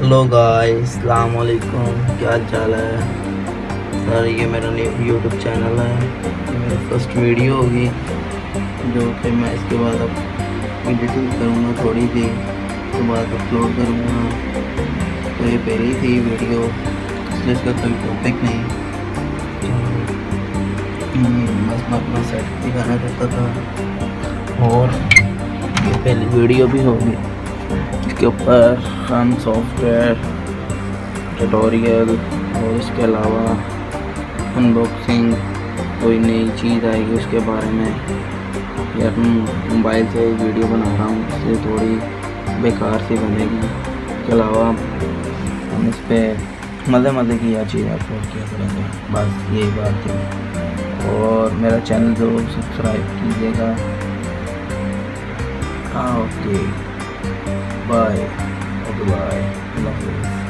Hello guys, अस्सलाम वालेकुम। क्या हाल चाल है सर? ये मेरा यूट्यूब चैनल है। ये मेरी फर्स्ट वीडियो होगी जो कि मैं इसके बाद अब एडिटिंग करूँगा, थोड़ी सी उसके बाद अपलोड करूँगा। तो ये पहली थी वीडियो, इसलिए इसका कोई टॉपिक नहीं। बस मैं अपना सेट दिखाना चाहता था और ये पहली वीडियो भी होगी। इसके ऊपर हम सॉफ्टवेयर ट्यूटोरियल और इसके अलावा अनबॉक्सिंग, कोई नई चीज़ आएगी उसके बारे में। या मोबाइल से वीडियो बना रहा हूँ, इसलिए थोड़ी बेकार सी बनेगी। इसके अलावा हम इस पर मज़े की या चीज़ अपलोड किया करेंगे, बस यही बात है। और मेरा चैनल ज़रूर सब्सक्राइब कीजिएगा। Okay, bye bye, love you.